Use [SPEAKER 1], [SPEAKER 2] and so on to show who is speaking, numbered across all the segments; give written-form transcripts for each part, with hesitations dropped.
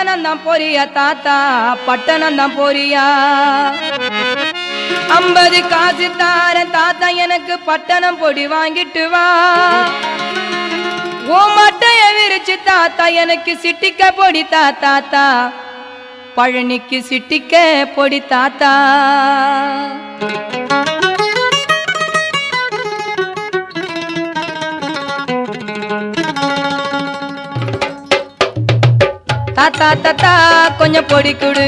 [SPEAKER 1] பட்டணம் தான் போறியா தாத்தா, பட்டணம் தான் போறியா? 50 காசு தாரன் தாத்தா, எனக்கு பட்டணம் பொடி வாங்கிட்டு வா. ஓ மட்டைய விரிச்சு தாத்தா, எனக்கு சிட்டிக்க பொடி தாத்தா, பழனிக்கு சிட்டிக்க பொடி தாத்தா. தாத்தா தாத்தா கொஞ்சம் பொடி குடு,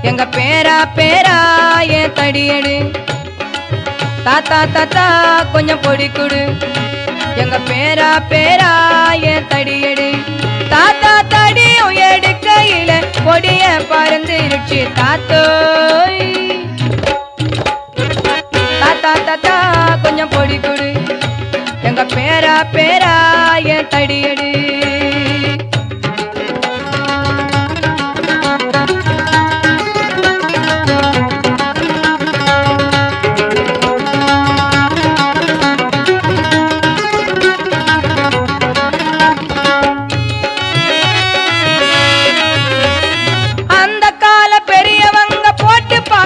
[SPEAKER 1] எங்க பேரா பேரா என் தடியடு. தாத்தா தாத்தா கொஞ்சம் பொடி குடு, எங்க பேரா பேரா என் தடியடு. தாத்தா தடியும் எடுக்கையில பொடிய பறந்துருச்சு தாத்தோய். தாத்தா தாத்தா கொஞ்சம் பொடி குடு, எங்க பேரா பேரா என் தடியடு.